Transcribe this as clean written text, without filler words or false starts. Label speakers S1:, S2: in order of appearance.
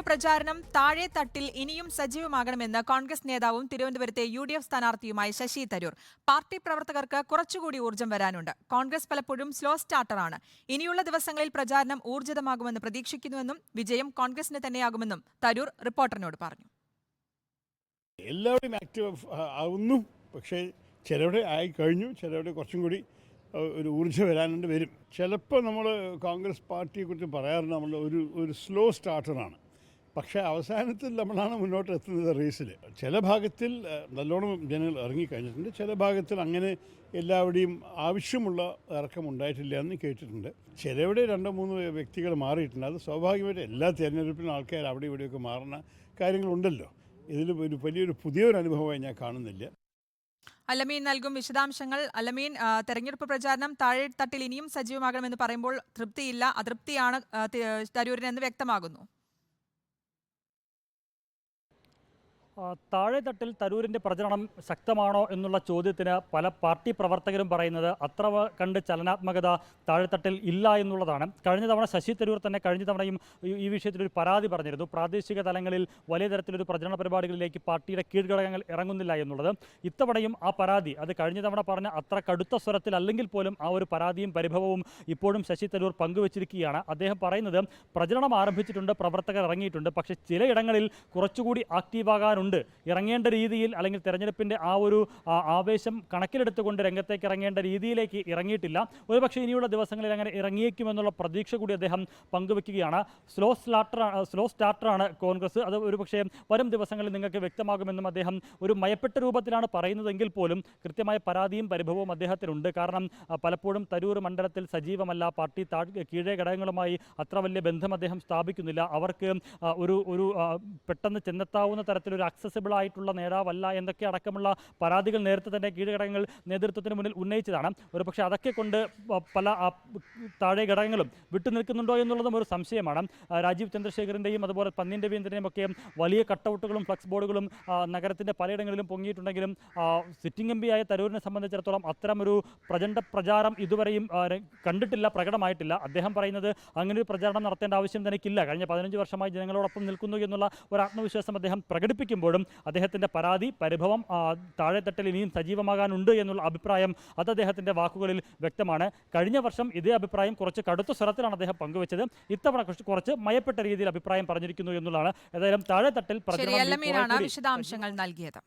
S1: പ്രചാരണം താഴെ തട്ടിൽ ഇനിയും സജീവമാകണമെന്ന് കോൺഗ്രസ് നേതാവും തിരുവനന്തപുരത്തെ UDF സ്ഥാനാർത്ഥിയുമായ ശശി തരൂർ. പാർട്ടി പ്രവർത്തകർക്ക് കുറച്ചുകൂടി ഊർജ്ജം വരാനുണ്ട്. കോൺഗ്രസ് പലപ്പോഴും സ്ലോ സ്റ്റാർട്ടറാണ്. ഇനിയുള്ള ദിവസങ്ങളിൽ പ്രചാരണം ഊർജിതമാകുമെന്ന് പ്രതീക്ഷിക്കുന്നുവെന്നും വിജയം കോൺഗ്രസിന് തന്നെയാകുമെന്നും തരൂർ റിപ്പോർട്ടറിനോട് പറഞ്ഞു.
S2: എല്ലാവരും ആക്റ്റീവ് ആവുന്നു, പക്ഷേ ചിലവിടെ ആയി കഴിഞ്ഞു, ചിലവിടെ കുറച്ചും കൂടി ഒരു ഊർജ്ജം വരും. ചിലപ്പോൾ നമ്മൾ കോൺഗ്രസ് പാർട്ടിയെക്കുറിച്ച് പറയാറുണ്ട്, നമ്മൾ ഒരു സ്ലോ സ്റ്റാർട്ടറാണ്. പക്ഷേ അവസാനത്തിൽ നമ്മളാണ് മുന്നോട്ട് എത്തുന്നത് റേസിൽ. ചില ഭാഗത്തിൽ നല്ലോണം ജനങ്ങൾ ഇറങ്ങിക്കഴിഞ്ഞിട്ടുണ്ട്, ചില ഭാഗത്തിൽ അങ്ങനെ എല്ലാവരുടെയും ആവശ്യമുള്ള ഇറക്കം ഉണ്ടായിട്ടില്ല എന്ന് കേട്ടിട്ടുണ്ട്. ചിലവിടെ 2-3 വ്യക്തികൾ മാറിയിട്ടുണ്ട്. അത് സ്വാഭാവികമായിട്ട് എല്ലാ തിരഞ്ഞെടുപ്പിനും ആൾക്കാർ അവിടെ ഇവിടെയൊക്കെ മാറുന്ന കാര്യങ്ങളുണ്ടല്ലോ. ഇതിൽ വലിയൊരു പുതിയൊരു അനുഭവമായി ഞാൻ കാണുന്നില്ല.
S1: അലമീൻ നൽകും വിശദാംശങ്ങൾ. അലമീൻ, തെരഞ്ഞെടുപ്പ് പ്രചാരണം താഴെത്തട്ടിൽ ഇനിയും സജീവമാകണമെന്ന് പറയുമ്പോൾ തൃപ്തിയില്ല, അതൃപ്തിയാണ് തരൂരിനെന്ന് വ്യക്തമാകുന്നു.
S3: താഴെത്തട്ടിൽ തരൂരിൻ്റെ പ്രചരണം ശക്തമാണോ എന്നുള്ള ചോദ്യത്തിന് പല പാർട്ടി പ്രവർത്തകരും പറയുന്നത് അത്ര കണ്ട് ചലനാത്മകത താഴെത്തട്ടിൽ ഇല്ല എന്നുള്ളതാണ്. കഴിഞ്ഞ തവണ ശശി തരൂർ തന്നെ കഴിഞ്ഞ തവണയും ഈ വിഷയത്തിലൊരു പരാതി പറഞ്ഞിരുന്നു. പ്രാദേശിക തലങ്ങളിൽ വലിയ തരത്തിലൊരു പ്രചരണ പരിപാടികളിലേക്ക് പാർട്ടിയുടെ കീഴ്ഘടകങ്ങൾ ഇറങ്ങുന്നില്ല എന്നുള്ളത്. ഇത്തവണയും ആ പരാതി, അത് കഴിഞ്ഞ തവണ പറഞ്ഞ അത്ര കടുത്ത സ്വരത്തിൽ അല്ലെങ്കിൽ പോലും ആ ഒരു പരാതിയും പരിഭവവും ഇപ്പോഴും ശശി തരൂർ പങ്കുവച്ചിരിക്കുകയാണ്. അദ്ദേഹം പറയുന്നത് പ്രചരണം ആരംഭിച്ചിട്ടുണ്ട്, പ്രവർത്തകർ ഇറങ്ങിയിട്ടുണ്ട്, പക്ഷേ ചിലയിടങ്ങളിൽ കുറച്ചുകൂടി ആക്റ്റീവാകാനുണ്ട്. ഇറങ്ങേണ്ട രീതിയിൽ അല്ലെങ്കിൽ തെരഞ്ഞെടുപ്പിൻ്റെ ആ ഒരു ആവേശം കണക്കിലെടുത്തുകൊണ്ട് രംഗത്തേക്ക് ഇറങ്ങേണ്ട രീതിയിലേക്ക് ഇറങ്ങിയിട്ടില്ല. ഒരുപക്ഷെ ഇനിയുള്ള ദിവസങ്ങളിൽ അങ്ങനെ ഇറങ്ങിയേക്കുമെന്നുള്ള പ്രതീക്ഷ കൂടി അദ്ദേഹം പങ്കുവെക്കുകയാണ്. സ്ലോ സ്റ്റാർട്ടറാണ് കോൺഗ്രസ്. അത് ഒരുപക്ഷെ വരും ദിവസങ്ങളിൽ നിങ്ങൾക്ക് വ്യക്തമാകുമെന്നും അദ്ദേഹം ഒരു മയപ്പെട്ട രൂപത്തിലാണ് പറയുന്നതെങ്കിൽ പോലും കൃത്യമായ പരാതിയും പരിഭവവും അദ്ദേഹത്തിനുണ്ട്. കാരണം പലപ്പോഴും തരൂർ മണ്ഡലത്തിൽ സജീവമല്ല, പാർട്ടി കീഴേ ഘടകങ്ങളുമായി അത്ര വലിയ ബന്ധം അദ്ദേഹം സ്ഥാപിക്കുന്നില്ല. അവർക്ക് ഒരു പെട്ടെന്ന് ചെന്നെത്താവുന്ന തരത്തിലൊരു അക്സസിബിൾ ആയിട്ടുള്ള നേതാവല്ല എന്നൊക്കെ അടക്കമുള്ള പരാതികൾ നേരത്തെ തന്നെ കീഴ്ഘടകങ്ങൾ നേതൃത്വത്തിന് മുന്നിൽ ഉന്നയിച്ചതാണ്. ഒരുപക്ഷെ അതൊക്കെ കൊണ്ട് പല താഴെ ഘടകങ്ങളും വിട്ടുനിൽക്കുന്നുണ്ടോ എന്നുള്ളതും ഒരു സംശയമാണ്. രാജീവ് ചന്ദ്രശേഖറിൻ്റെയും അതുപോലെ പന്ന്യൻ രവീന്ദ്രൻ്റെയും ഒക്കെ വലിയ കട്ടൗട്ടുകളും ഫ്ലക്സ് ബോർഡുകളും നഗരത്തിൻ്റെ പലയിടങ്ങളിലും പൊങ്ങിയിട്ടുണ്ടെങ്കിലും സിറ്റിംഗ് MP ആയ തരൂരിനെ സംബന്ധിച്ചിടത്തോളം അത്തരമൊരു പ്രചാരം ഇതുവരെയും കണ്ടിട്ടില്ല, പ്രകടമായിട്ടില്ല. അദ്ദേഹം പറയുന്നത് അങ്ങനെ ഒരു പ്രചാരണം നടത്തേണ്ട ആവശ്യം തനിക്കില്ല, കഴിഞ്ഞ 15 വർഷമായി ജനങ്ങളോടൊപ്പം നിൽക്കുന്നു എന്നുള്ള ഒരു ആത്മവിശ്വാസം അദ്ദേഹം പ്രകടിപ്പിക്കുമ്പോഴും അദ്ദേഹത്തിൻ്റെ പരാതി പരിഭവം താഴെത്തട്ടിൽ ഇനിയും സജീവമാകാനുണ്ട് എന്നുള്ള അഭിപ്രായം അത് അദ്ദേഹത്തിൻ്റെ വാക്കുകളിൽ വ്യക്തമാണ്. കഴിഞ്ഞ വർഷം ഇതേ അഭിപ്രായം കുറച്ച് കടുത്ത സ്വരത്തിലാണ് അദ്ദേഹം പങ്കുവച്ചത്. ഇത്തവണ കുറച്ച് മയപ്പെട്ട രീതിയിൽ അഭിപ്രായം പറഞ്ഞിരിക്കുന്നു എന്നുള്ളതാണ്. ഏതായാലും താഴെത്തട്ടിൽ
S1: വിശദാംശങ്ങൾ നൽകിയത്.